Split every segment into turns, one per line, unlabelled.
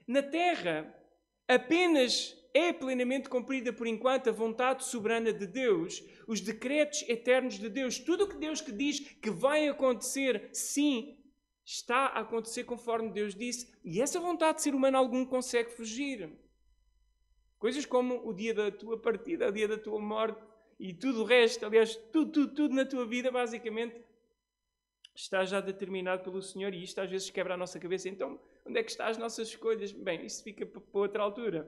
Na terra, apenas é plenamente cumprida por enquanto a vontade soberana de Deus, os decretos eternos de Deus. Tudo o que Deus que diz que vai acontecer, sim, está a acontecer conforme Deus disse. E essa vontade de ser humano algum consegue fugir. Coisas como o dia da tua partida, o dia da tua morte e tudo o resto, aliás, tudo na tua vida, basicamente, está já determinado pelo Senhor, e isto às vezes quebra a nossa cabeça. Então, onde é que estão as nossas escolhas? Bem, isso fica para outra altura.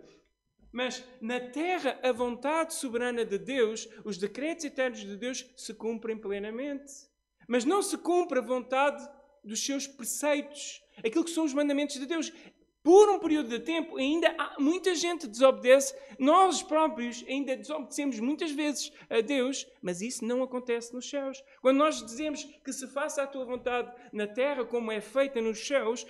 Mas na terra, a vontade soberana de Deus, os decretos eternos de Deus se cumprem plenamente. Mas não se cumpre a vontade dos seus preceitos, aquilo que são os mandamentos de Deus. Por um período de tempo, ainda muita gente desobedece. Nós próprios ainda desobedecemos muitas vezes a Deus, mas isso não acontece nos céus. Quando nós dizemos que se faça a tua vontade na terra como é feita nos céus,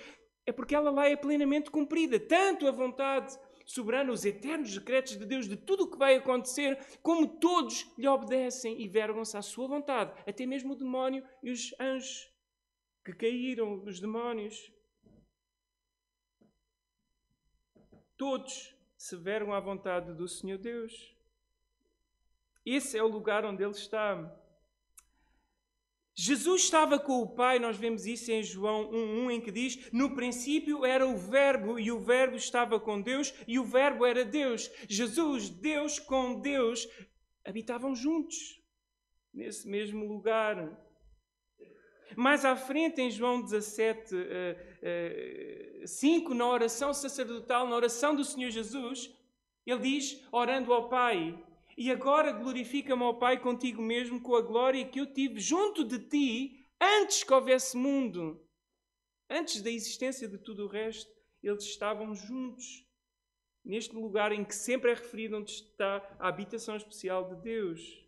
é porque ela lá é plenamente cumprida. Tanto a vontade soberana, os eternos decretos de Deus, de tudo o que vai acontecer, como todos lhe obedecem e vergam-se à sua vontade. Até mesmo o demónio e os anjos que caíram dos demónios. Todos se vergam à vontade do Senhor Deus. Esse é o lugar onde Ele está. Jesus estava com o Pai, nós vemos isso em João 1:1, em que diz: no princípio era o Verbo, e o Verbo estava com Deus, e o Verbo era Deus. Jesus, Deus com Deus, habitavam juntos, nesse mesmo lugar. Mais à frente, em João 17, 5, na oração sacerdotal, na oração do Senhor Jesus, Ele diz, orando ao Pai: e agora glorifica-me, ó Pai, contigo mesmo, com a glória que eu tive junto de ti, antes que houvesse mundo. Antes da existência de tudo o resto, eles estavam juntos, neste lugar em que sempre é referido onde está a habitação especial de Deus.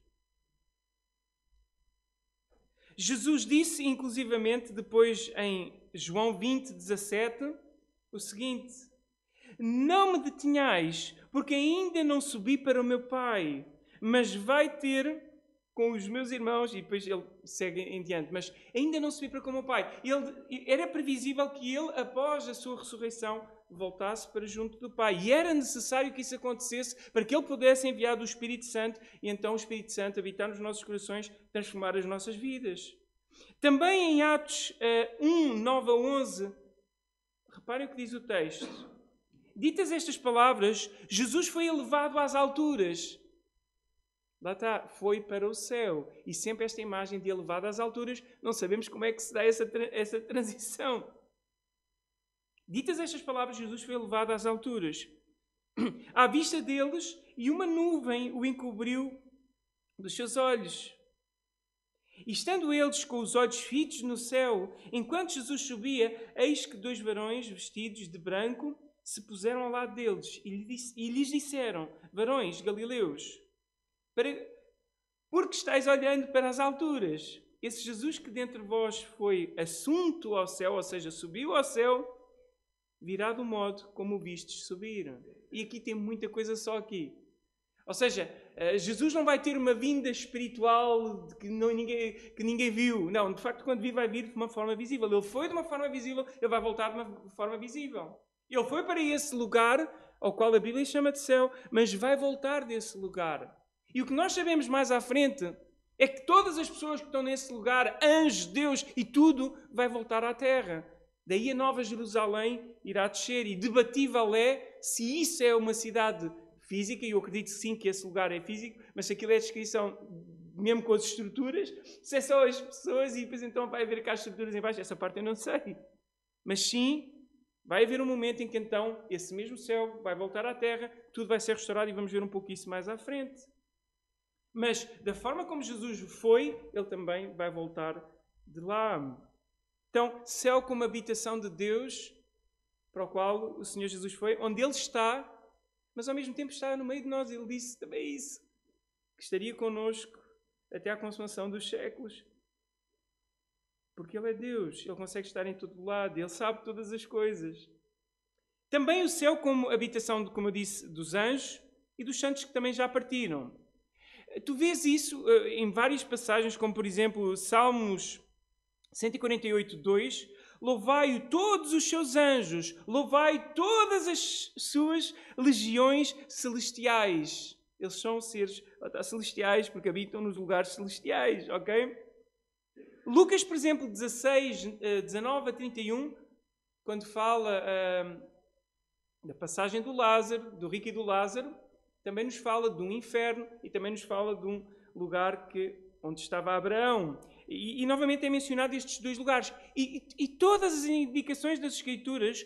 Jesus disse, inclusivamente, depois em João 20:17, o seguinte: não me detenhais, porque ainda não subi para o meu Pai, mas vai ter com os meus irmãos, e depois ele segue em diante, mas ainda não subi para com o meu Pai. Era previsível que ele, após a sua ressurreição, voltasse para junto do Pai. E era necessário que isso acontecesse para que ele pudesse enviar o Espírito Santo e então o Espírito Santo habitar nos nossos corações, transformar as nossas vidas. Também em Atos 1:9-11, reparem o que diz o texto. Ditas estas palavras, Jesus foi elevado às alturas. Lá está, foi para o céu. E sempre esta imagem de elevado às alturas, não sabemos como é que se dá essa transição. Ditas estas palavras, Jesus foi elevado às alturas, à vista deles, e uma nuvem o encobriu dos seus olhos. E estando eles com os olhos fitos no céu, enquanto Jesus subia, eis que 2 varões vestidos de branco se puseram ao lado deles e lhes disseram: varões galileus, porque estáis olhando para as alturas? Esse Jesus que dentre vós foi assunto ao céu, ou seja, subiu ao céu, virá do modo como o vistes subir. E aqui tem muita coisa só aqui. Ou seja, Jesus não vai ter uma vinda espiritual que ninguém viu. Não, de facto, quando vir, vai vir de uma forma visível. Ele foi de uma forma visível, ele vai voltar de uma forma visível. Ele foi para esse lugar, ao qual a Bíblia chama de céu, mas vai voltar desse lugar. E o que nós sabemos mais à frente é que todas as pessoas que estão nesse lugar, anjos, Deus e tudo, vai voltar à terra. Daí a Nova Jerusalém irá descer, e debatível é se isso é uma cidade física, e eu acredito sim que esse lugar é físico, mas se aquilo é a descrição, mesmo com as estruturas, se é só as pessoas e depois então vai haver cá as estruturas em baixo, essa parte eu não sei. Mas sim, vai haver um momento em que então esse mesmo céu vai voltar à terra, tudo vai ser restaurado, e vamos ver um pouco isso mais à frente. Mas da forma como Jesus foi, ele também vai voltar de lá. Então, céu como habitação de Deus, para o qual o Senhor Jesus foi, onde Ele está, mas ao mesmo tempo está no meio de nós. Ele disse também isso, que estaria connosco até à consumação dos séculos. Porque Ele é Deus, Ele consegue estar em todo lado, Ele sabe todas as coisas. Também o céu como habitação, como eu disse, dos anjos e dos santos que também já partiram. Tu vês isso em várias passagens, como por exemplo Salmos 148:2, louvai-o todos os seus anjos, louvai todas as suas legiões celestiais. Eles são seres celestiais porque habitam nos lugares celestiais, ok? Lucas, por exemplo, 16, 19 a 31, quando fala da passagem do Lázaro, do rico e do Lázaro, também nos fala de um inferno e também nos fala de um lugar onde estava Abraão. E novamente é mencionado estes dois lugares. E todas as indicações das Escrituras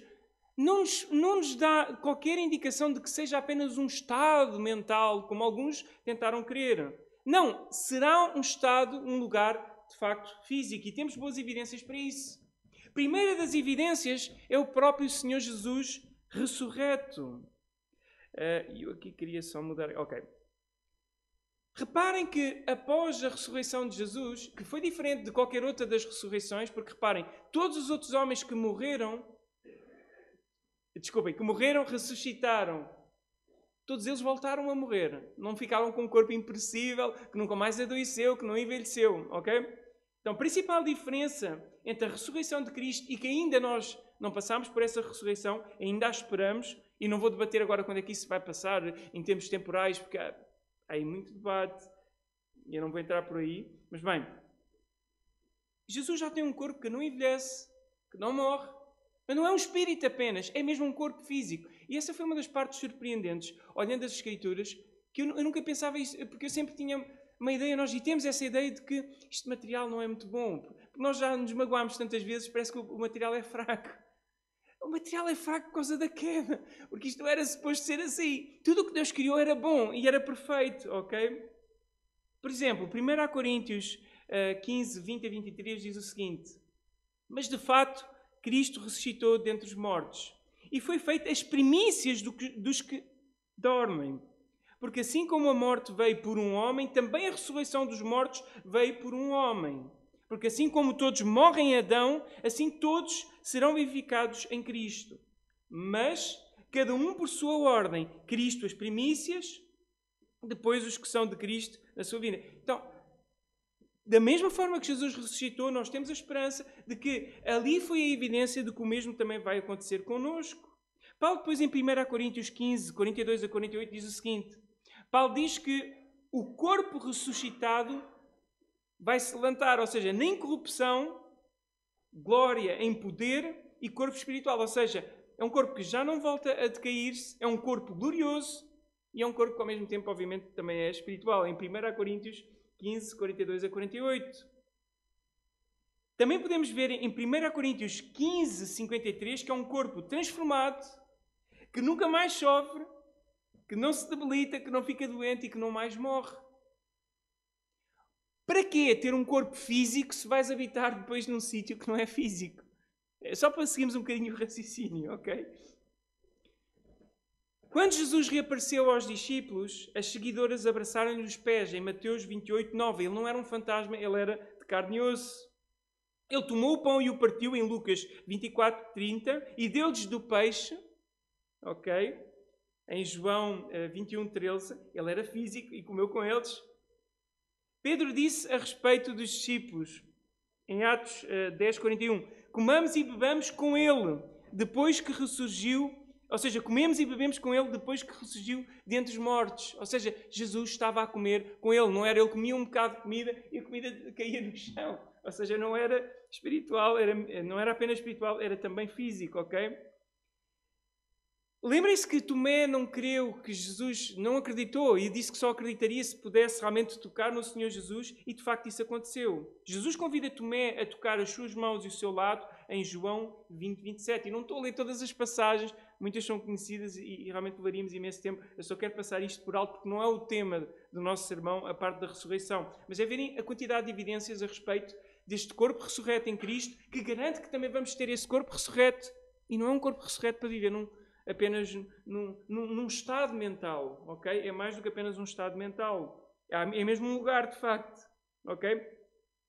não nos dá qualquer indicação de que seja apenas um estado mental, como alguns tentaram crer. Não, será um estado, um lugar de facto físico. E temos boas evidências para isso. A primeira das evidências é o próprio Senhor Jesus ressurreto. Eu aqui queria só mudar. Ok. Reparem que após a ressurreição de Jesus, que foi diferente de qualquer outra das ressurreições, porque reparem, todos os outros homens que morreram, ressuscitaram. Todos eles voltaram a morrer. Não ficaram com um corpo imperecível, que nunca mais adoeceu, que não envelheceu. Ok? Então, a principal diferença entre a ressurreição de Cristo e que ainda nós não passamos por essa ressurreição, ainda a esperamos, e não vou debater agora quando é que isso vai passar, em termos temporais, porque há aí muito debate, e eu não vou entrar por aí. Mas bem, Jesus já tem um corpo que não envelhece, que não morre, mas não é um espírito apenas, é mesmo um corpo físico. E essa foi uma das partes surpreendentes, olhando as Escrituras, que eu nunca pensava isso, porque eu sempre tinha uma ideia, nós temos essa ideia de que este material não é muito bom, porque nós já nos magoámos tantas vezes, parece que o material é fraco. O material é fraco por causa da queda, porque isto não era suposto ser assim. Tudo o que Deus criou era bom e era perfeito, ok? Por exemplo, 1 Coríntios 15, 20 a 23 diz o seguinte: mas de fato, Cristo ressuscitou dentre os mortos e foi feita as primícias dos que dormem. Porque assim como a morte veio por um homem, também a ressurreição dos mortos veio por um homem. Porque assim como todos morrem em Adão, assim todos serão vivificados em Cristo. Mas cada um por sua ordem. Cristo as primícias, depois os que são de Cristo na sua vida. Então, da mesma forma que Jesus ressuscitou, nós temos a esperança de que ali foi a evidência de que o mesmo também vai acontecer connosco. Paulo depois em 1 Coríntios 15, 42 a 48 diz o seguinte: Paulo diz que o corpo ressuscitado vai se levantar, ou seja, na incorrupção, glória em poder e corpo espiritual. Ou seja, é um corpo que já não volta a decair-se, é um corpo glorioso e é um corpo que ao mesmo tempo, obviamente, também é espiritual. Em 1 Coríntios 15, 42 a 48. Também podemos ver em 1 Coríntios 15, 53, que é um corpo transformado, que nunca mais sofre, que não se debilita, que não fica doente e que não mais morre. Para quê ter um corpo físico se vais habitar depois num sítio que não é físico? É só para seguirmos um bocadinho o raciocínio, ok? Quando Jesus reapareceu aos discípulos, as seguidoras abraçaram-lhe os pés, em Mateus 28, 9. Ele não era um fantasma, ele era de carne e osso. Ele tomou o pão e o partiu, em Lucas 24, 30, e deu-lhes do peixe, ok? Em João 21, 13, ele era físico e comeu com eles. Pedro disse a respeito dos discípulos, em Atos 10, 41, comamos e bebamos com ele, depois que ressurgiu, ou seja, comemos e bebemos com ele depois que ressurgiu dentre os mortos. Ou seja, Jesus estava a comer com ele, não era ele comia um bocado de comida e a comida caía no chão. Ou seja, não era espiritual, não era apenas espiritual, era também físico, ok? Lembrem-se que Tomé não creu, que Jesus não acreditou e disse que só acreditaria se pudesse realmente tocar no Senhor Jesus, e de facto isso aconteceu. Jesus convida Tomé a tocar as suas mãos e o seu lado em João 20, 27. E não estou a ler todas as passagens, muitas são conhecidas e realmente levaríamos imenso tempo. Eu só quero passar isto por alto porque não é o tema do nosso sermão, a parte da ressurreição. Mas é verem a quantidade de evidências a respeito deste corpo ressurreto em Cristo, que garante que também vamos ter esse corpo ressurreto. E não é um corpo ressurreto para viver apenas num estado mental, ok? É mais do que apenas um estado mental. É mesmo um lugar, de facto, ok?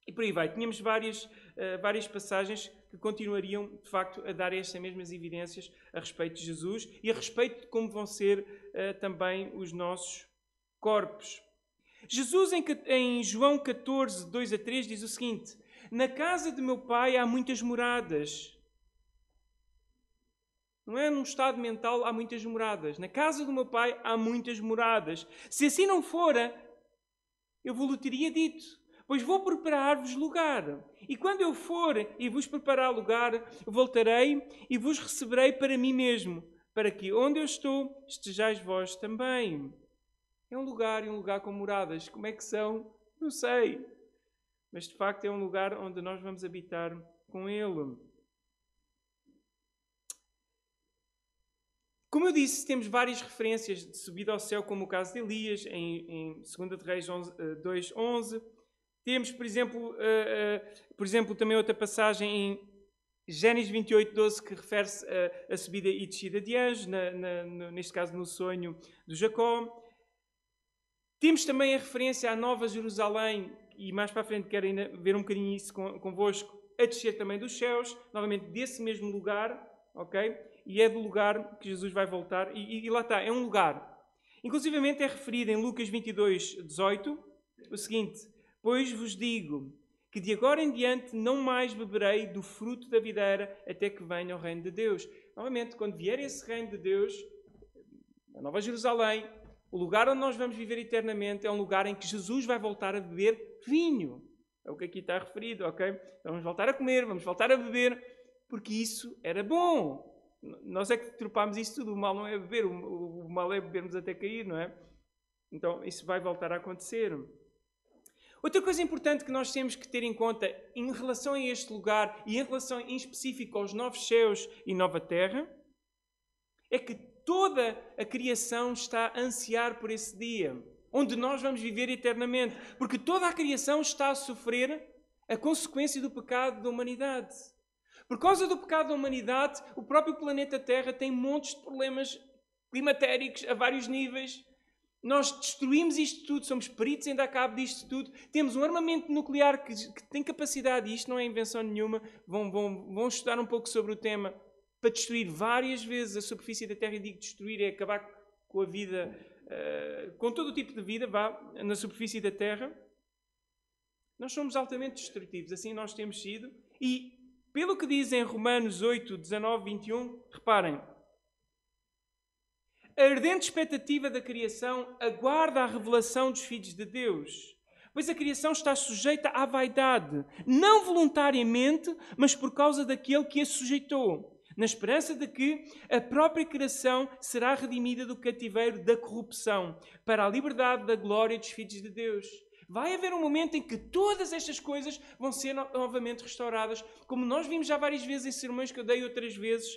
E por aí vai. Tínhamos várias passagens que continuariam, de facto, a dar estas mesmas evidências a respeito de Jesus e a respeito de como vão ser também os nossos corpos. Jesus, em João 14, 2 a 3, diz o seguinte: na casa de meu pai há muitas moradas. Não é? Num estado mental há muitas moradas. Na casa do meu Pai há muitas moradas. Se assim não fora, eu vos teria dito, pois vou preparar-vos lugar. E quando eu for e vos preparar lugar, voltarei e vos receberei para mim mesmo, para que onde eu estou, estejais vós também. É um lugar e um lugar com moradas. Como é que são? Não sei. Mas de facto é um lugar onde nós vamos habitar com Ele. Como eu disse, temos várias referências de subida ao céu, como o caso de Elias, em 2 de Reis 2:11. Temos, por exemplo, também outra passagem em Gênesis 28:12, que refere-se à subida e descida de anjos, neste caso no sonho de Jacó. Temos também a referência à Nova Jerusalém, e mais para a frente quero ainda ver um bocadinho isso convosco, a descer também dos céus, novamente desse mesmo lugar, ok? E é do lugar que Jesus vai voltar, e lá está, é um lugar. Inclusivamente é referido em Lucas 22:18, o seguinte: pois vos digo que de agora em diante não mais beberei do fruto da videira até que venha o reino de Deus. Novamente, quando vier esse reino de Deus, a Nova Jerusalém, o lugar onde nós vamos viver eternamente, é um lugar em que Jesus vai voltar a beber vinho. É o que aqui está referido, ok? Então vamos voltar a comer, vamos voltar a beber, porque isso era bom. Nós é que tropámos isso tudo. O mal não é beber, o mal é bebermos até cair, não é? Então isso vai voltar a acontecer. Outra coisa importante que nós temos que ter em conta em relação a este lugar e em relação em específico aos novos céus e nova terra, é que toda a criação está a ansiar por esse dia, onde nós vamos viver eternamente. Porque toda a criação está a sofrer a consequência do pecado da humanidade. Por causa do pecado da humanidade, o próprio planeta Terra tem montes de problemas climatéricos a vários níveis. Nós destruímos isto tudo, somos peritos em dar cabo disto tudo. Temos um armamento nuclear que tem capacidade, e isto não é invenção nenhuma, vão estudar um pouco sobre o tema, para destruir várias vezes a superfície da Terra. E digo destruir, é acabar com a vida, com todo o tipo de vida, na superfície da Terra. Nós somos altamente destrutivos, assim nós temos sido. E, pelo que diz em Romanos 8, 19, 21, reparem, a ardente expectativa da criação aguarda a revelação dos filhos de Deus. Pois a criação está sujeita à vaidade, não voluntariamente, mas por causa daquele que a sujeitou, na esperança de que a própria criação será redimida do cativeiro da corrupção, para a liberdade da glória dos filhos de Deus. Vai haver um momento em que todas estas coisas vão ser novamente restauradas, como nós vimos já várias vezes em sermões que eu dei outras vezes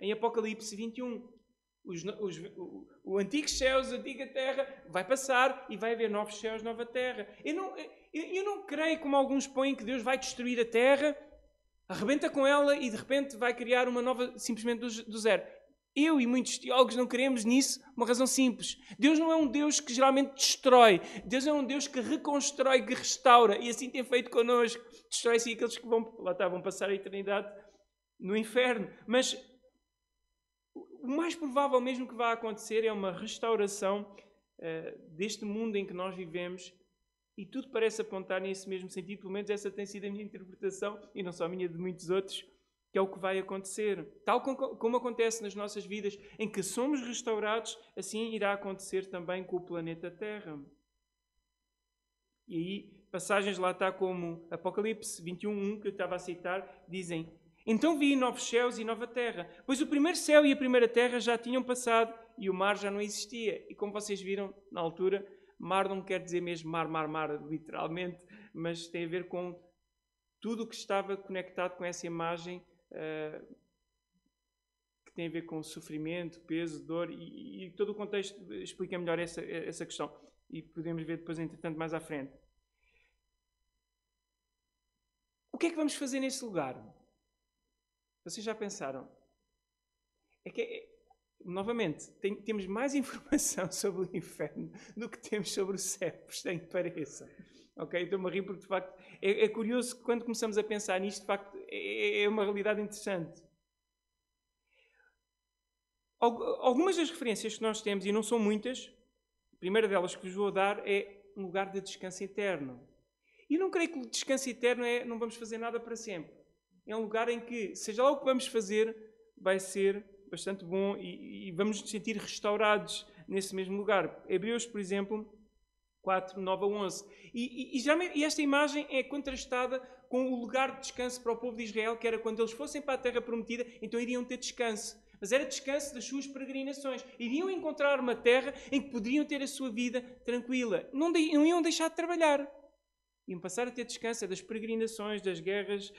em Apocalipse 21. O antigo céus, a antiga terra vai passar e vai haver novos céus, nova terra. Eu não creio, como alguns põem, que Deus vai destruir a terra, arrebenta com ela e de repente vai criar uma nova simplesmente do zero. Eu e muitos teólogos não queremos nisso uma razão simples. Deus não é um Deus que geralmente destrói. Deus é um Deus que reconstrói, que restaura. E assim tem feito connosco. Destrói-se aqueles que vão passar a eternidade no inferno. Mas o mais provável mesmo que vai acontecer é uma restauração deste mundo em que nós vivemos, e tudo parece apontar nesse mesmo sentido. Pelo menos essa tem sido a minha interpretação, e não só a minha, de muitos outros, que é o que vai acontecer. Tal como acontece nas nossas vidas, em que somos restaurados, assim irá acontecer também com o planeta Terra. E aí, passagens lá está como Apocalipse 21:1, que eu estava a citar, dizem: então vi novos céus e nova terra, pois o primeiro céu e a primeira terra já tinham passado e o mar já não existia. E como vocês viram na altura, mar não quer dizer mesmo mar, literalmente, mas tem a ver com tudo o que estava conectado com essa imagem, que tem a ver com sofrimento, peso, dor, e todo o contexto explica melhor essa questão. E podemos ver depois, entretanto, mais à frente. O que é que vamos fazer nesse lugar? Vocês já pensaram? Novamente, temos mais informação sobre o inferno do que temos sobre o céu, estranho que pareça. Ok? Estou-me a rir porque, de facto, é curioso que quando começamos a pensar nisto, de facto, é uma realidade interessante. Algumas das referências que nós temos, e não são muitas, a primeira delas que vos vou dar é um lugar de descanso eterno. E não creio que o descanso eterno não vamos fazer nada para sempre. É um lugar em que, seja lá o que vamos fazer, vai ser bastante bom e vamos nos sentir restaurados nesse mesmo lugar. Hebreus, por exemplo, 4, 9 a 11. E esta imagem é contrastada com o lugar de descanso para o povo de Israel, que era quando eles fossem para a terra prometida, então iriam ter descanso. Mas era descanso das suas peregrinações. Iriam encontrar uma terra em que poderiam ter a sua vida tranquila. Não iam deixar de trabalhar. Iam passar a ter descanso das peregrinações, das guerras.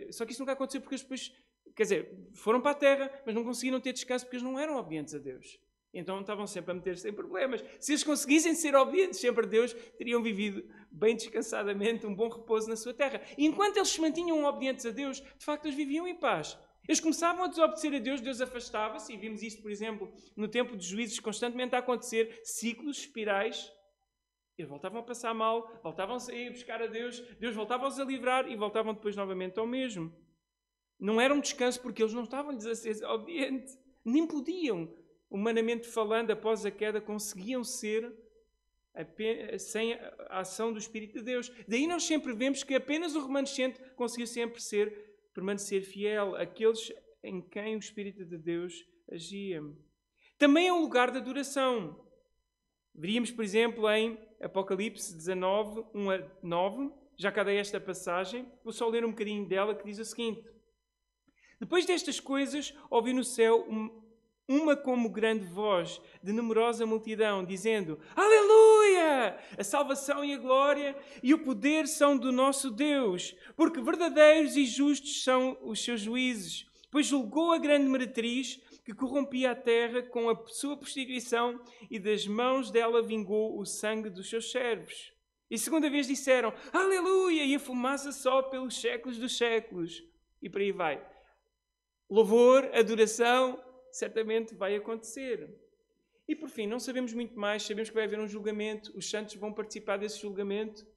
Só que isso nunca aconteceu porque eles depois... Quer dizer, foram para a terra, mas não conseguiram ter descanso porque eles não eram obedientes a Deus. Então estavam sempre a meter-se em problemas. Se eles conseguissem ser obedientes sempre a Deus, teriam vivido bem descansadamente, um bom repouso na sua terra. E enquanto eles se mantinham obedientes a Deus, de facto eles viviam em paz. Eles começavam a desobedecer a Deus, Deus afastava-se, e vimos isto, por exemplo, no tempo dos juízes, constantemente a acontecer, ciclos, espirais. Eles voltavam a passar mal, voltavam a ir buscar a Deus, Deus voltava-os a livrar e voltavam depois novamente ao mesmo. Não era um descanso porque eles não estavam-lhes a ser obedientes. Nem podiam. Humanamente falando, após a queda, conseguiam ser sem a ação do Espírito de Deus. Daí nós sempre vemos que apenas o remanescente conseguiu sempre permanecer fiel àqueles em quem o Espírito de Deus agia. Também é um lugar de adoração. Veríamos, por exemplo, em Apocalipse 19, 1 a 9. Já cá dei esta passagem. Vou só ler um bocadinho dela, que diz o seguinte. Depois destas coisas, ouvi no céu uma como grande voz de numerosa multidão, dizendo: Aleluia! A salvação e a glória e o poder são do nosso Deus, porque verdadeiros e justos são os seus juízes. Pois julgou a grande meretriz que corrompia a terra com a sua prostituição e das mãos dela vingou o sangue dos seus servos. E segunda vez disseram: Aleluia! E a fumaça sobe pelos séculos dos séculos. E por aí vai. Louvor, adoração, certamente vai acontecer. E por fim, não sabemos muito mais, sabemos que vai haver um julgamento, os santos vão participar desse julgamento,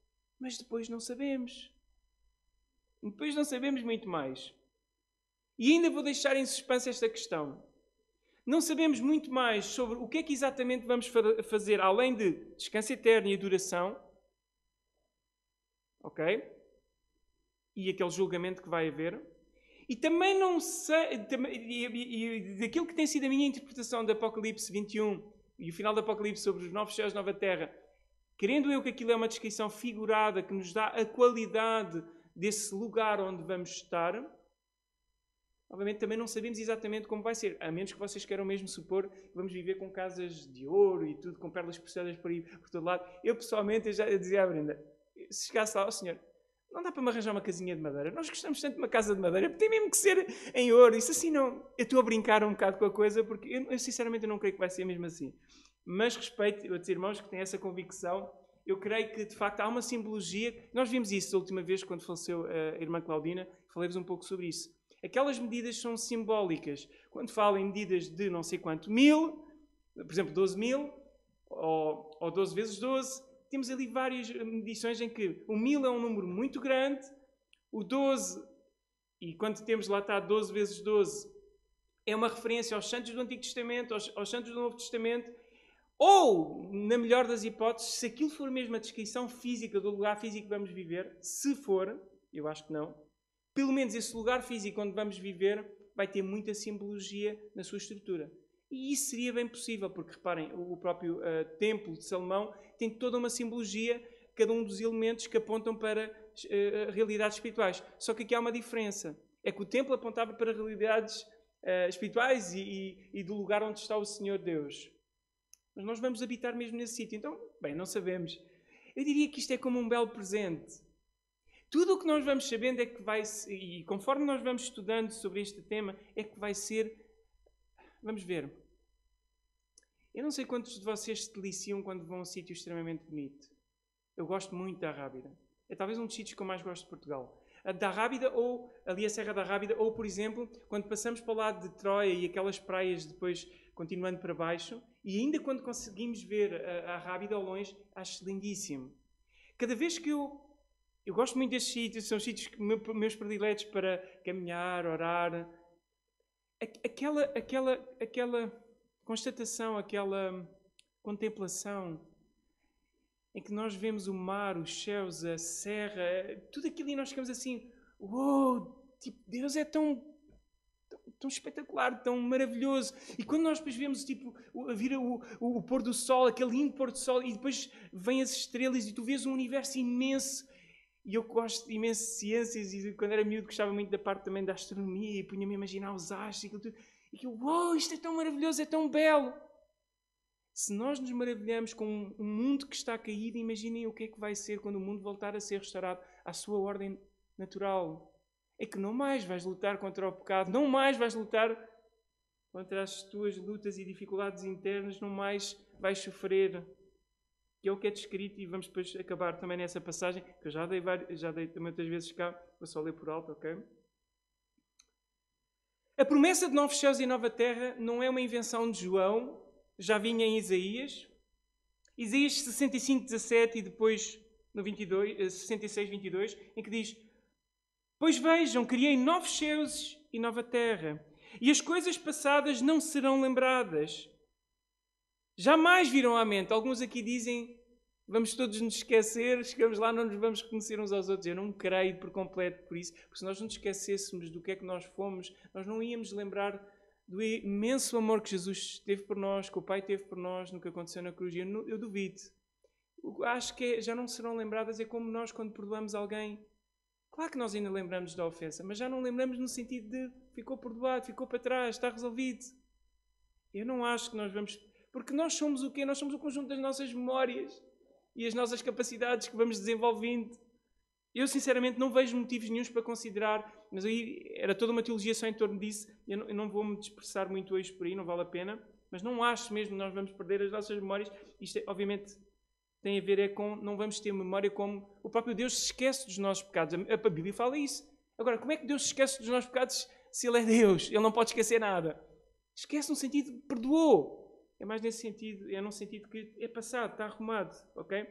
mas depois não sabemos. Depois não sabemos muito mais. E ainda vou deixar em suspense esta questão. Não sabemos muito mais sobre o que é que exatamente vamos fazer, além de descanso eterno e adoração. Ok? E aquele julgamento que vai haver. E também não sei, e daquilo que tem sido a minha interpretação do Apocalipse 21 e o final do Apocalipse sobre os novos céus e nova terra, querendo eu que aquilo é uma descrição figurada que nos dá a qualidade desse lugar onde vamos estar, obviamente também não sabemos exatamente como vai ser, a menos que vocês queiram mesmo supor que vamos viver com casas de ouro e tudo, com pérolas preciosas por aí, por todo lado. Eu pessoalmente eu já dizia à Brenda, se chegasse lá, senhor, não dá para me arranjar uma casinha de madeira. Nós gostamos tanto de uma casa de madeira. Tem mesmo que ser em ouro. Isso assim não... Eu estou a brincar um bocado com a coisa porque eu sinceramente não creio que vai ser mesmo assim. Mas respeito outros irmãos que têm essa convicção. Eu creio que de facto há uma simbologia. Nós vimos isso a última vez quando faleceu a irmã Claudina. Falei-vos um pouco sobre isso. Aquelas medidas são simbólicas. Quando falam em medidas de não sei quanto mil, por exemplo 12.000 ou 12 vezes 12... Temos ali várias medições em que o 1000 é um número muito grande, o 12, e quando temos lá está 12 vezes 12, é uma referência aos santos do Antigo Testamento, aos santos do Novo Testamento, ou, na melhor das hipóteses, se aquilo for mesmo a descrição física do lugar físico que vamos viver, se for, eu acho que não, pelo menos esse lugar físico onde vamos viver vai ter muita simbologia na sua estrutura. E isso seria bem possível, porque reparem, o próprio templo de Salomão tem toda uma simbologia, cada um dos elementos que apontam para realidades espirituais. Só que aqui há uma diferença. É que o templo apontava para realidades espirituais e do lugar onde está o Senhor Deus. Mas nós vamos habitar mesmo nesse sítio. Então, bem, não sabemos. Eu diria que isto é como um belo presente. Tudo o que nós vamos sabendo é que vai... E conforme nós vamos estudando sobre este tema, é que vai ser... Vamos ver. Eu não sei quantos de vocês se deliciam quando vão a um sítio extremamente bonito. Eu gosto muito da Rábida. É talvez um dos sítios que eu mais gosto de Portugal. A da Rábida, ou ali a Serra da Rábida, ou, por exemplo, quando passamos para o lado de Troia e aquelas praias depois continuando para baixo, e ainda quando conseguimos ver a Rábida ao longe, acho lindíssimo. Cada vez que eu gosto muito destes sítios, são sítios meus prediletos para caminhar, orar. Aquela constatação, aquela contemplação em que nós vemos o mar, os céus, a serra, tudo aquilo e nós ficamos assim, uou, tipo, Deus é tão tão espetacular, tão maravilhoso. E quando nós depois vemos tipo, vir o pôr do sol, aquele lindo pôr do sol, e depois vêm as estrelas e tu vês um universo imenso. E eu gosto imenso de ciências e quando era miúdo gostava muito da parte também da astronomia e punha-me a imaginar os astros e aquilo tudo. E que uau, isto é tão maravilhoso, é tão belo. Se nós nos maravilhamos com um mundo que está caído, imaginem o que é que vai ser quando o mundo voltar a ser restaurado à sua ordem natural. É que não mais vais lutar contra o pecado, não mais vais lutar contra as tuas lutas e dificuldades internas, não mais vais sofrer. Que é o que é descrito, e vamos depois acabar também nessa passagem, que eu já dei também muitas vezes cá, vou só ler por alto, ok? A promessa de novos céus e nova terra não é uma invenção de João, já vinha em Isaías. Isaías 65, 17 e depois no 66, 22, em que diz: Pois vejam, criei novos céus e nova terra, e as coisas passadas não serão lembradas. Jamais virão à mente. Alguns aqui dizem, vamos todos nos esquecer, chegamos lá, não nos vamos reconhecer uns aos outros. Eu não creio por completo por isso, porque se nós não nos esquecêssemos do que é que nós fomos, nós não íamos lembrar do imenso amor que Jesus teve por nós, que o Pai teve por nós, no que aconteceu na cruz. Eu duvido. Acho que já não serão lembradas, é como nós quando perdoamos alguém. Claro que nós ainda lembramos da ofensa, mas já não lembramos no sentido de ficou perdoado, ficou para trás, está resolvido. Eu não acho que nós vamos... Porque nós somos o quê? Nós somos o conjunto das nossas memórias e as nossas capacidades que vamos desenvolvendo. Eu, sinceramente, não vejo motivos nenhuns para considerar, mas aí era toda uma teologia só em torno disso. Eu não vou me dispersar muito hoje por aí, não vale a pena. Mas não acho mesmo que nós vamos perder as nossas memórias. Isto, obviamente, tem a ver com... Não vamos ter memória como o próprio Deus se esquece dos nossos pecados. A Bíblia fala isso. Agora, como é que Deus se esquece dos nossos pecados se Ele é Deus? Ele não pode esquecer nada. Esquece no sentido de perdoou. É mais nesse sentido, é num sentido que é passado, está arrumado, ok?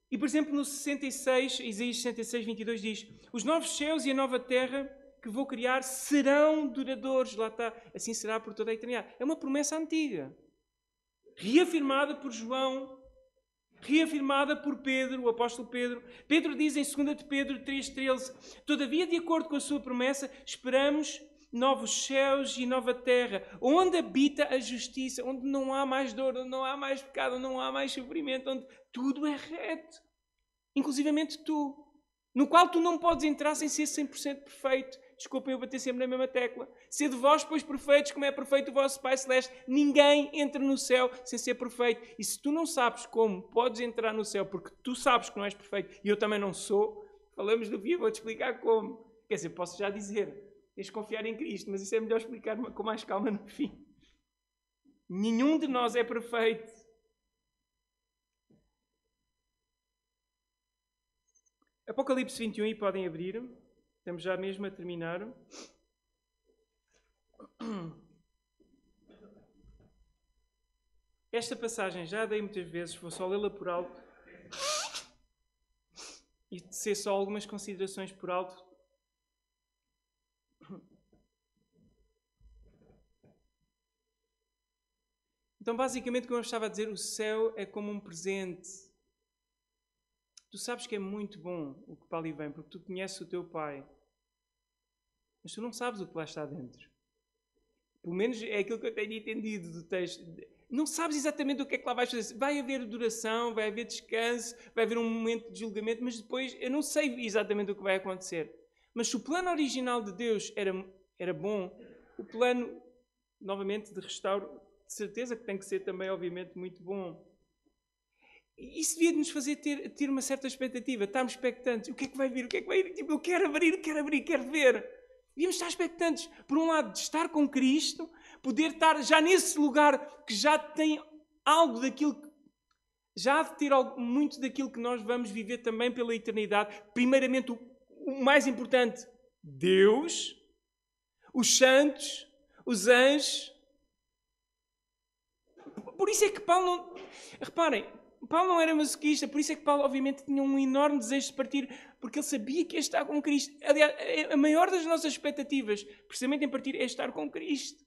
E, por exemplo, no 66, Isaías 66, 22 diz: Os novos céus e a nova terra que vou criar serão duradouros. Lá está, assim será por toda a eternidade. É uma promessa antiga, reafirmada por João, reafirmada por Pedro, o apóstolo Pedro. Pedro diz em 2 de Pedro 3,13: Todavia, de acordo com a sua promessa, esperamos novos céus e nova terra, onde habita a justiça, onde não há mais dor, onde não há mais pecado, onde não há mais sofrimento, onde tudo é reto. Inclusivamente tu, no qual tu não podes entrar sem ser 100% perfeito. Desculpem eu bater sempre na mesma tecla. Sede vós, pois, perfeitos, como é perfeito o vosso Pai Celeste. Ninguém entra no céu sem ser perfeito. E se tu não sabes como podes entrar no céu, porque tu sabes que não és perfeito, e eu também não sou, falamos do fim, vou-te explicar como. Quer dizer, posso já dizer... Tens de confiar em Cristo, mas isso é melhor explicar com mais calma no fim. Nenhum de nós é perfeito. Apocalipse 21, e podem abrir. Estamos já mesmo a terminar. Esta passagem já a dei muitas vezes, vou só lê-la por alto. E ser só algumas considerações por alto. Então, basicamente, como eu estava a dizer, o céu é como um presente. Tu sabes que é muito bom o que para ali vem, porque tu conheces o teu Pai. Mas tu não sabes o que lá está dentro. Pelo menos é aquilo que eu tenho entendido do texto. Não sabes exatamente o que é que lá vais fazer. Vai haver adoração, vai haver descanso, vai haver um momento de julgamento, mas depois eu não sei exatamente o que vai acontecer. Mas se o plano original de Deus era bom, o plano, novamente, de restauro, de certeza que tem que ser também, obviamente, muito bom. E isso devia nos fazer ter uma certa expectativa. Estamos expectantes. O que é que vai vir? O que é que vai vir? Tipo, eu quero abrir, quero ver. Devíamos estar expectantes. Por um lado, de estar com Cristo, poder estar já nesse lugar que já tem algo daquilo que... Já há de ter muito daquilo que nós vamos viver também pela eternidade. Primeiramente, o mais importante, Deus, os santos, os anjos. Por isso é que Paulo não... Reparem, Paulo não era masoquista, por isso é que Paulo, obviamente, tinha um enorme desejo de partir, porque ele sabia que ia estar com Cristo. Aliás, a maior das nossas expectativas, precisamente em partir, é estar com Cristo.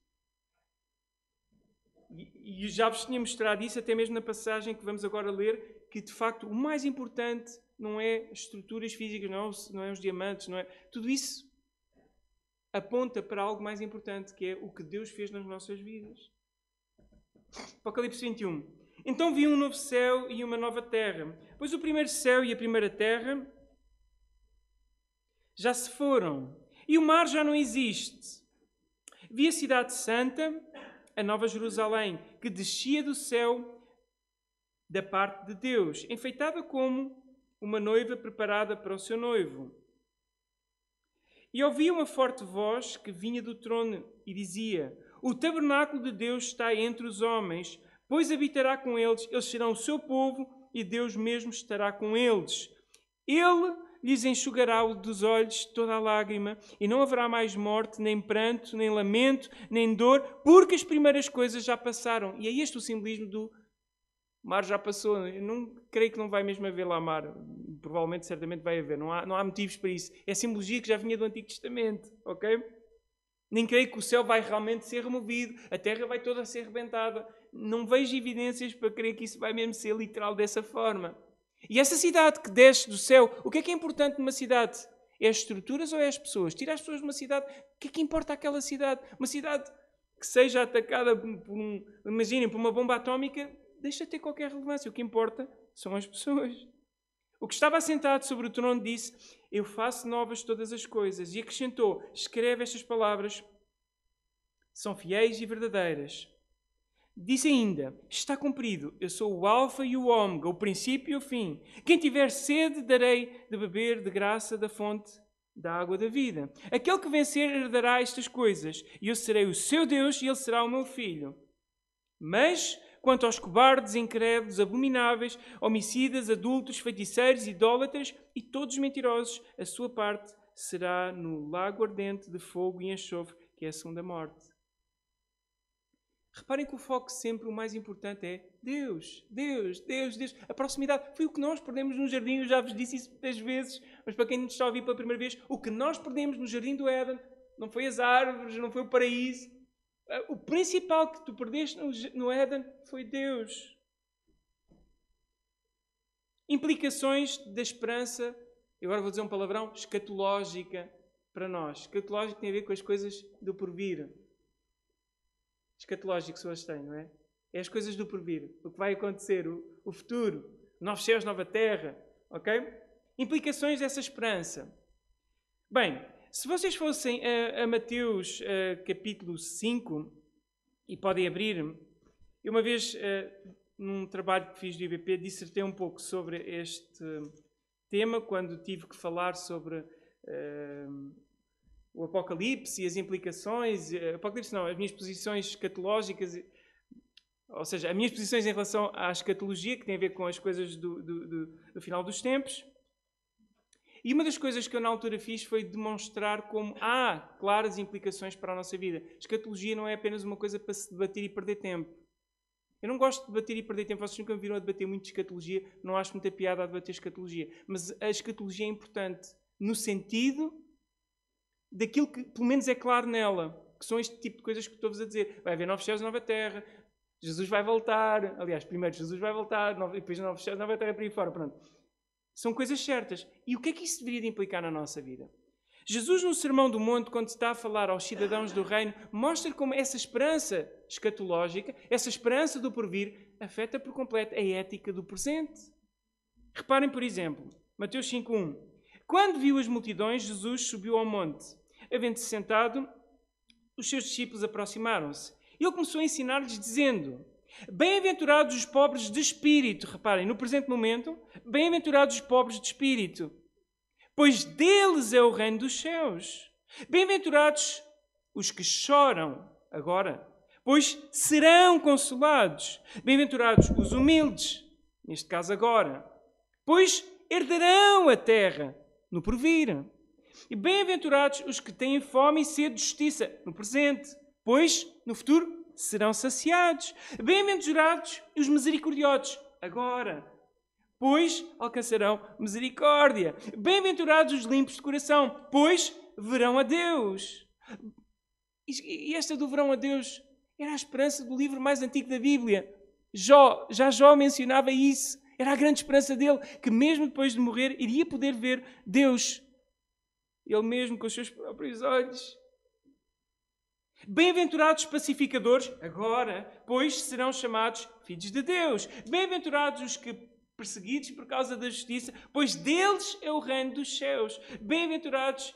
E já vos tinha mostrado isso, até mesmo na passagem que vamos agora ler, que, de facto, o mais importante não é as estruturas físicas, não é os diamantes, não é... Tudo isso aponta para algo mais importante, que é o que Deus fez nas nossas vidas. Apocalipse 21. Então vi um novo céu e uma nova terra, pois o primeiro céu e a primeira terra já se foram, e o mar já não existe. Vi a cidade santa, a nova Jerusalém, que descia do céu da parte de Deus, enfeitada como uma noiva preparada para o seu noivo. E ouvi uma forte voz que vinha do trono e dizia: o tabernáculo de Deus está entre os homens, pois habitará com eles, eles serão o seu povo e Deus mesmo estará com eles. Ele lhes enxugará dos olhos toda a lágrima e não haverá mais morte, nem pranto, nem lamento, nem dor, porque as primeiras coisas já passaram. E é este o simbolismo do mar já passou. Eu não creio que não vai mesmo haver lá mar. Provavelmente, certamente vai haver. Não há motivos para isso. É a simbologia que já vinha do Antigo Testamento. Ok? Nem creio que o céu vai realmente ser removido. A terra vai toda ser arrebentada. Não vejo evidências para crer que isso vai mesmo ser literal dessa forma. E essa cidade que desce do céu, o que é importante numa cidade? É as estruturas ou é as pessoas? Tira as pessoas de uma cidade, o que é que importa aquela cidade? Uma cidade que seja atacada imaginem, por uma bomba atómica, deixa de ter qualquer relevância. O que importa são as pessoas. O que estava assentado sobre o trono disse: eu faço novas todas as coisas. E acrescentou: escreve estas palavras, são fiéis e verdadeiras. Disse ainda: está cumprido, eu sou o alfa e o ômega, o princípio e o fim. Quem tiver sede, darei de beber de graça da fonte da água da vida. Aquele que vencer herdará estas coisas, e eu serei o seu Deus e ele será o meu filho. Mas, quanto aos cobardes, incrédulos, abomináveis, homicidas, adúlteros, feiticeiros, idólatras e todos mentirosos, a sua parte será no lago ardente de fogo e enxofre, que é a segunda morte. Reparem que o foco sempre, o mais importante é Deus, Deus, Deus, Deus. A proximidade foi o que nós perdemos no jardim, eu já vos disse isso muitas vezes, mas para quem nos está a ouvir pela primeira vez, o que nós perdemos no jardim do Éden não foi as árvores, não foi o paraíso. O principal que tu perdeste no Éden foi Deus. Implicações da esperança, eu agora vou dizer um palavrão, escatológica para nós. Escatológico tem a ver com as coisas do porvir. Escatológico se hoje tem, não é? É as coisas do porvir, o que vai acontecer, o futuro, novos céus, nova terra, ok? Implicações dessa esperança. Bem, se vocês fossem a Mateus capítulo 5, e podem abrir, eu uma vez, num trabalho que fiz do IBP, dissertei um pouco sobre este tema, quando tive que falar sobre o Apocalipse e as implicações, Apocalipse não, as minhas posições escatológicas, ou seja, as minhas posições em relação à escatologia, que tem a ver com as coisas do final dos tempos. E uma das coisas que eu na altura fiz foi demonstrar como há claras implicações para a nossa vida. Escatologia não é apenas uma coisa para se debater e perder tempo. Eu não gosto de debater e perder tempo. Vocês nunca me viram a debater muito de escatologia. Não acho muita piada a debater escatologia. Mas a escatologia é importante no sentido daquilo que, pelo menos, é claro nela. Que são este tipo de coisas que estou-vos a dizer. Vai haver novos céus e nova terra. Jesus vai voltar. Aliás, primeiro Jesus vai voltar. Depois novos céus e nova terra para aí fora. Pronto. São coisas certas. E o que é que isso deveria de implicar na nossa vida? Jesus, no Sermão do Monte, quando está a falar aos cidadãos do reino, mostra como essa esperança escatológica, essa esperança do porvir, afeta por completo a ética do presente. Reparem, por exemplo, Mateus 5:1. Quando viu as multidões, Jesus subiu ao monte. Havendo-se sentado, os seus discípulos aproximaram-se. Ele começou a ensinar-lhes, dizendo: bem-aventurados os pobres de espírito. Reparem, no presente momento, bem-aventurados os pobres de espírito, pois deles é o reino dos céus. Bem-aventurados os que choram agora, pois serão consolados. Bem-aventurados os humildes, neste caso agora, pois herdarão a terra no porvir. E bem-aventurados os que têm fome e sede de justiça no presente, pois no futuro serão saciados. Bem-aventurados os misericordiosos agora, pois alcançarão misericórdia. Bem-aventurados os limpos de coração, pois verão a Deus. E esta do verão a Deus era a esperança do livro mais antigo da Bíblia. Jó mencionava isso. Era a grande esperança dele, que mesmo depois de morrer, iria poder ver Deus, ele mesmo com os seus próprios olhos. Bem-aventurados pacificadores, agora, pois serão chamados filhos de Deus. Bem-aventurados os que perseguidos por causa da justiça, pois deles é o reino dos céus. Bem-aventurados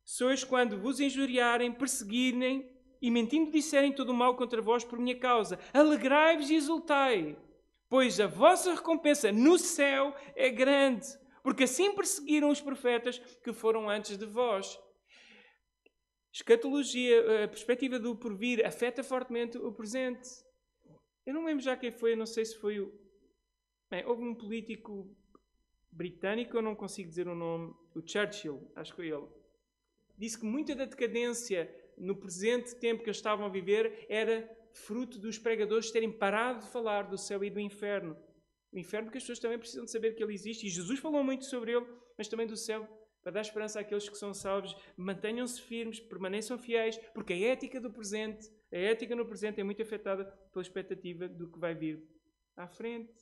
sois quando vos injuriarem, perseguirem e mentindo disserem todo o mal contra vós por minha causa. Alegrai-vos e exultai, pois a vossa recompensa no céu é grande, porque assim perseguiram os profetas que foram antes de vós. Escatologia, a perspectiva do porvir, afeta fortemente o presente. Eu não lembro já quem foi, eu não sei se foi o... Bem, houve um político britânico, eu não consigo dizer o nome, o Churchill, acho que foi ele. Disse que muita da decadência no presente tempo que eles estavam a viver era fruto dos pregadores terem parado de falar do céu e do inferno. O inferno porque as pessoas também precisam de saber que ele existe, e Jesus falou muito sobre ele, mas também do céu, para dar esperança àqueles que são salvos. Mantenham-se firmes, permaneçam fiéis, porque a ética no presente é muito afetada pela expectativa do que vai vir à frente.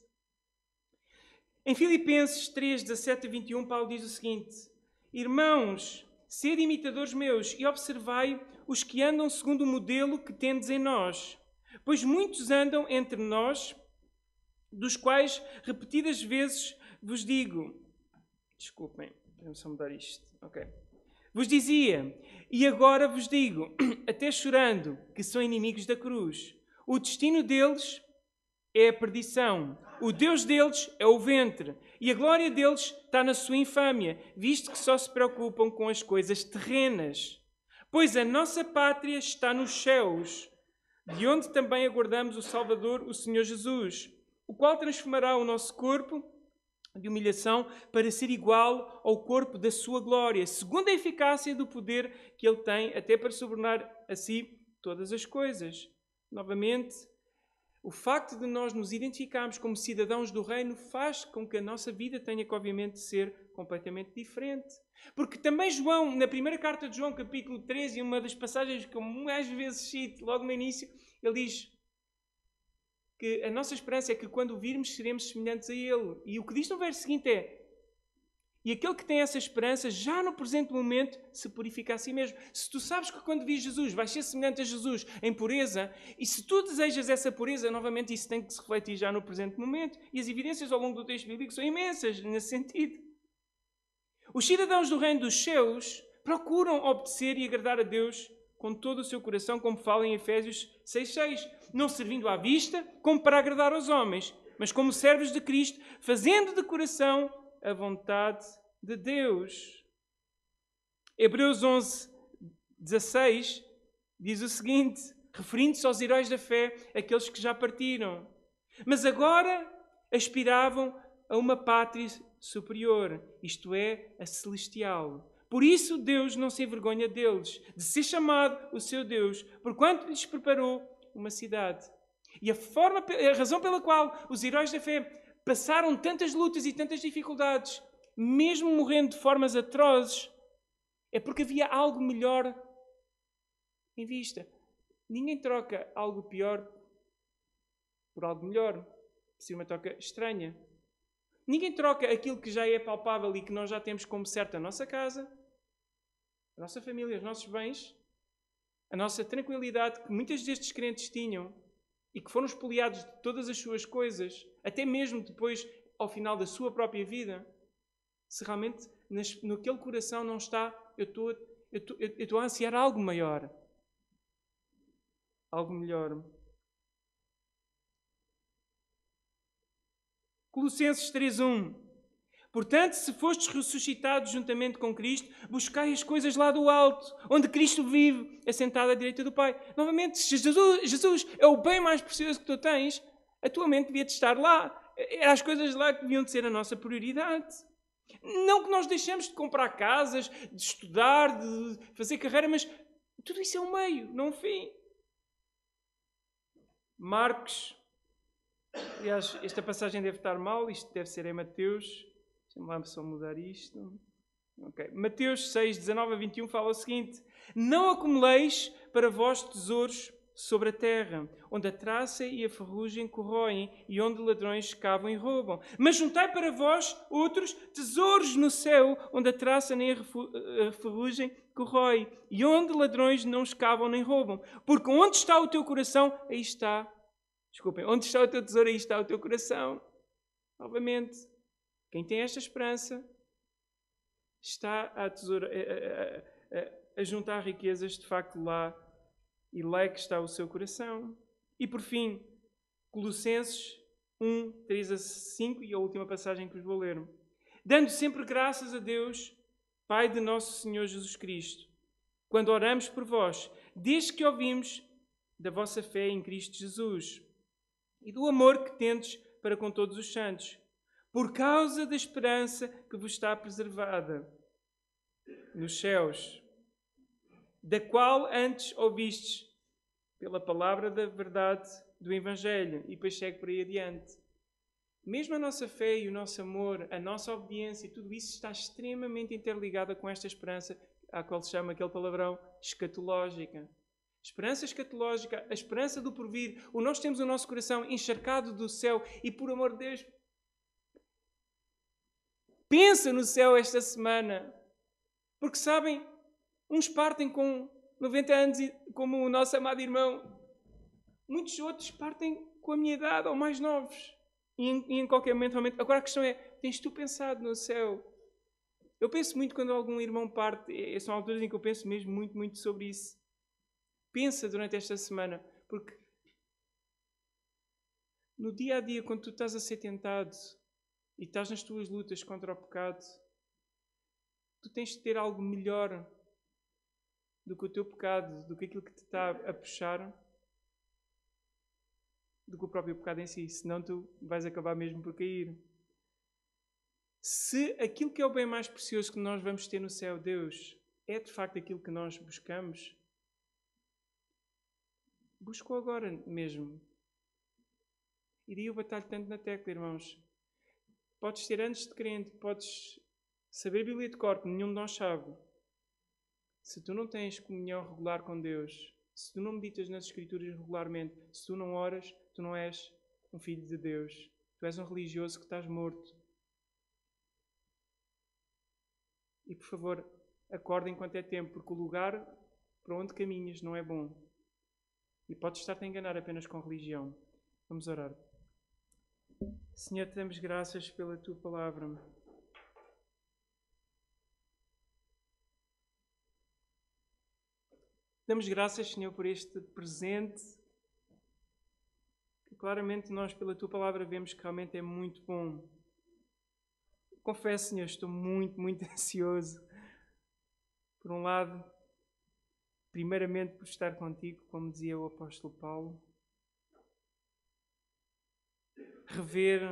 Em Filipenses 3, 17 a 21, Paulo diz o seguinte: Irmãos, sede imitadores meus e observai os que andam segundo o modelo que tendes em nós. Pois muitos andam entre nós, dos quais repetidas vezes vos digo... Desculpem, vamos só mudar isto. Ok. Vos dizia, e agora vos digo, até chorando, que são inimigos da cruz. O destino deles é a perdição. O Deus deles é o ventre. E a glória deles está na sua infâmia, visto que só se preocupam com as coisas terrenas. Pois a nossa pátria está nos céus, de onde também aguardamos o Salvador, o Senhor Jesus, o qual transformará o nosso corpo de humilhação para ser igual ao corpo da sua glória, segundo a eficácia do poder que ele tem, até para sobornar a si todas as coisas. Novamente, o facto de nós nos identificarmos como cidadãos do reino faz com que a nossa vida tenha que, obviamente, ser completamente diferente. Porque também João, na primeira carta de João, capítulo 13, uma das passagens que eu mais vezes cito, logo no início, ele diz que a nossa esperança é que quando o virmos seremos semelhantes a ele. E o que diz no verso seguinte é: e aquele que tem essa esperança, já no presente momento, se purifica a si mesmo. Se tu sabes que quando vis Jesus vais ser semelhante a Jesus em pureza, e se tu desejas essa pureza, novamente isso tem que se refletir já no presente momento. E as evidências ao longo do texto bíblico são imensas nesse sentido. Os cidadãos do reino dos céus procuram obedecer e agradar a Deus com todo o seu coração, como fala em Efésios 6,6. Não servindo à vista, como para agradar aos homens, mas como servos de Cristo, fazendo de coração a vontade de Deus. Hebreus 11, 16 diz o seguinte, referindo-se aos heróis da fé, aqueles que já partiram. Mas agora aspiravam a uma pátria superior, isto é, a celestial. Por isso Deus não se envergonha deles, de ser chamado o seu Deus, porquanto lhes preparou uma cidade. E a razão pela qual os heróis da fé passaram tantas lutas e tantas dificuldades, mesmo morrendo de formas atrozes, é porque havia algo melhor em vista. Ninguém troca algo pior por algo melhor. Se uma troca estranha. Ninguém troca aquilo que já é palpável e que nós já temos como certo a nossa casa, a nossa família, os nossos bens, a nossa tranquilidade que muitos destes crentes tinham e que foram espoliados de todas as suas coisas, até mesmo depois, ao final da sua própria vida, se realmente naquele coração não está, eu estou a ansiar algo maior. Algo melhor. Colossenses 3:1. Portanto, se fostes ressuscitados juntamente com Cristo, buscai as coisas lá do alto, onde Cristo vive, assentado à direita do Pai. Novamente, se Jesus é o bem mais precioso que tu tens, a tua mente devia de estar lá. Eram as coisas lá que deviam de ser a nossa prioridade. Não que nós deixemos de comprar casas, de estudar, de fazer carreira, mas tudo isso é um meio, não um fim. Marcos, aliás, esta passagem deve estar mal, isto deve ser em Mateus. Deixa-me lá só mudar isto. Okay. Mateus 6, 19 a 21 fala o seguinte: não acumuleis para vós tesouros sobre a terra, onde a traça e a ferrugem corroem e onde ladrões escavam e roubam. Mas juntai para vós outros tesouros no céu, onde a traça nem a ferrugem corrói e onde ladrões não escavam nem roubam. Porque onde está o teu coração, aí está. Desculpem, onde está o teu tesouro, aí está o teu coração. Novamente, quem tem esta esperança está a juntar riquezas de facto lá, e lá é que está o seu coração. E por fim, Colossenses 1, 3 a 5, e a última passagem que vos vou ler. Dando sempre graças a Deus, Pai de nosso Senhor Jesus Cristo, quando oramos por vós, desde que ouvimos da vossa fé em Cristo Jesus e do amor que tendes para com todos os santos, por causa da esperança que vos está preservada nos céus, da qual antes ouvistes pela palavra da verdade do Evangelho. E depois segue por aí adiante. Mesmo a nossa fé e o nosso amor, a nossa obediência, e tudo isso está extremamente interligada com esta esperança, à qual se chama aquele palavrão escatológica. Esperança escatológica, a esperança do porvir. Nós temos o nosso coração encharcado do céu e, por amor de Deus, pensa no céu esta semana. Porque sabem, uns partem com 90 anos, como o nosso amado irmão. Muitos outros partem com a minha idade ou mais novos. E em qualquer momento. Agora a questão é, tens tu pensado no céu? Eu penso muito quando algum irmão parte. São alturas em que eu penso mesmo muito, muito sobre isso. Pensa durante esta semana. Porque no dia a dia, quando tu estás a ser tentado e estás nas tuas lutas contra o pecado, tu tens de ter algo melhor do que o teu pecado, do que aquilo que te está a puxar, do que o próprio pecado em si. Senão tu vais acabar mesmo por cair. Se aquilo que é o bem mais precioso que nós vamos ter no céu, Deus, é de facto aquilo que nós buscamos, busca-o agora mesmo. E daí eu batalho tanto na tecla, irmãos. Podes ser antes de crente, podes saber a Bíblia de cor, que nenhum de nós sabe. Se tu não tens comunhão regular com Deus, se tu não meditas nas Escrituras regularmente, se tu não oras, tu não és um filho de Deus. Tu és um religioso que estás morto. E por favor, acorda enquanto é tempo, porque o lugar para onde caminhas não é bom. E podes estar-te a enganar apenas com religião. Vamos orar. Senhor, te damos graças pela tua palavra. Damos graças, Senhor, por este presente, que claramente nós, pela tua palavra, vemos que realmente é muito bom. Confesso, Senhor, estou muito, muito ansioso. Por um lado, primeiramente por estar contigo, como dizia o apóstolo Paulo. Rever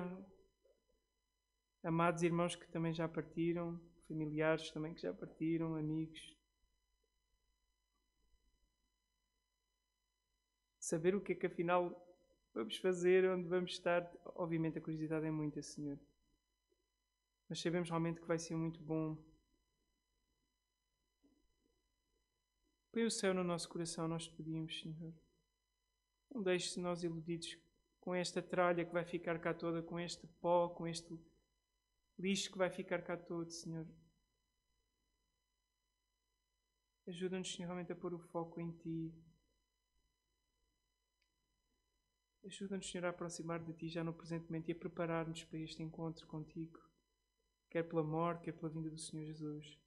amados irmãos que também já partiram, familiares também que já partiram, amigos. Saber o que é que afinal vamos fazer, onde vamos estar. Obviamente a curiosidade é muita, Senhor. Mas sabemos realmente que vai ser muito bom. Põe o céu no nosso coração, nós te pedimos, Senhor. Não deixe-se nós iludidos com esta tralha que vai ficar cá toda, com este pó, com este lixo que vai ficar cá todo, Senhor. Ajuda-nos, Senhor, realmente a pôr o foco em Ti. Ajuda-nos, Senhor, a aproximar de Ti já no presente momento e a preparar-nos para este encontro contigo, quer pela morte, quer pela vinda do Senhor Jesus.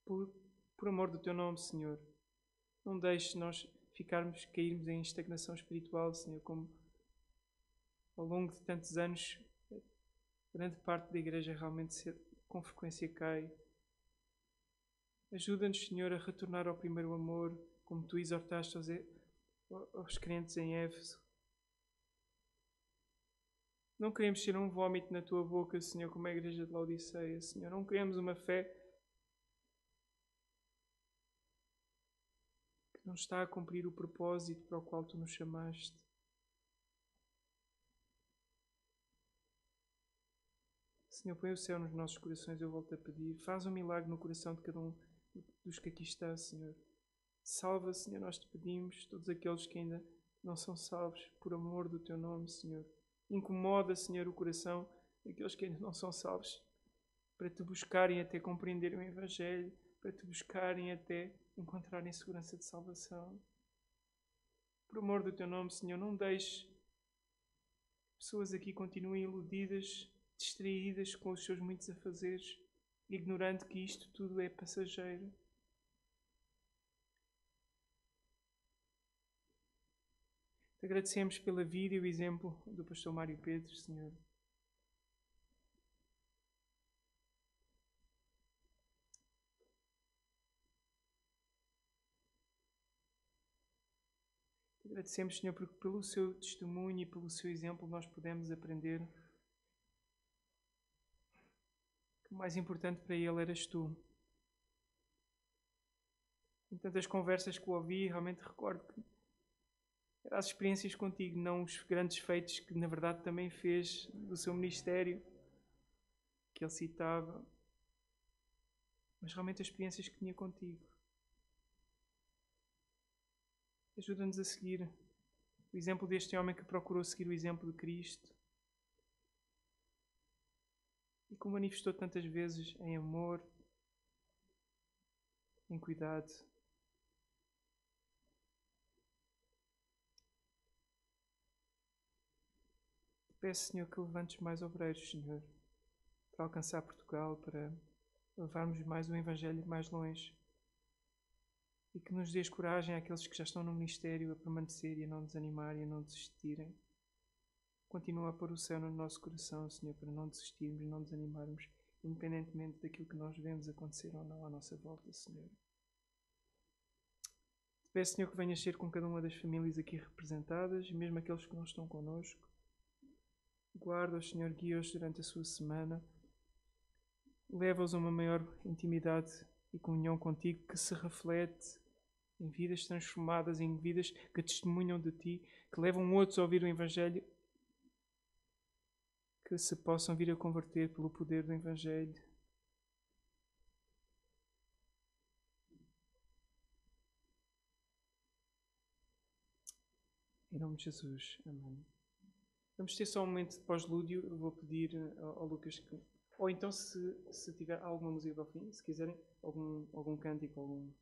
Por amor do Teu nome, Senhor, não deixes nós cairmos em estagnação espiritual, Senhor, como ao longo de tantos anos, grande parte da Igreja realmente com frequência cai. Ajuda-nos, Senhor, a retornar ao primeiro amor, como Tu exortaste aos crentes em Éfeso. Não queremos ser um vómito na Tua boca, Senhor, como a Igreja de Laodiceia, Senhor. Não queremos uma fé que não está a cumprir o propósito para o qual Tu nos chamaste. Senhor, põe o céu nos nossos corações, eu volto a pedir. Faz um milagre no coração de cada um dos que aqui está, Senhor. Salva, Senhor, nós te pedimos, todos aqueles que ainda não são salvos, por amor do teu nome, Senhor. Incomoda, Senhor, o coração daqueles que ainda não são salvos, para te buscarem até compreenderem o Evangelho, para te buscarem até encontrarem segurança de salvação. Por amor do teu nome, Senhor, não deixes pessoas aqui continuem iludidas, distraídas com os seus muitos afazeres, ignorando que isto tudo é passageiro. Te agradecemos pela vida e o exemplo do pastor Mário Pedro, Senhor. Te agradecemos, Senhor, porque pelo seu testemunho e pelo seu exemplo nós podemos aprender que o mais importante para ele eras tu. Em tantas conversas que o ouvi, realmente recordo que eram as experiências contigo, não os grandes feitos que na verdade também fez do seu ministério, que ele citava, mas realmente as experiências que tinha contigo. Ajuda-nos a seguir o exemplo deste homem que procurou seguir o exemplo de Cristo e que o manifestou tantas vezes em amor, em cuidado. Te peço, Senhor, que levantes mais obreiros, Senhor, para alcançar Portugal, para levarmos mais o Evangelho mais longe. E que nos dês coragem àqueles que já estão no ministério a permanecer e a não desanimar e a não desistirem. Continua a pôr o céu no nosso coração, Senhor, para não desistirmos e não desanimarmos, independentemente daquilo que nós vemos acontecer ou não à nossa volta, Senhor. Te peço, Senhor, que venhas ser com cada uma das famílias aqui representadas, mesmo aqueles que não estão connosco. Guarda-os, Senhor, guia-os durante a sua semana. Leva-os a uma maior intimidade e comunhão contigo que se reflete em vidas transformadas, em vidas que testemunham de ti, que levam outros a ouvir o Evangelho, que se possam vir a converter pelo poder do Evangelho. Em nome de Jesus. Amém. Vamos ter só um momento de pós-lúdio. Eu vou pedir ao Lucas que... Ou então, se tiver alguma música ao fim, se quiserem, algum cântico, algum...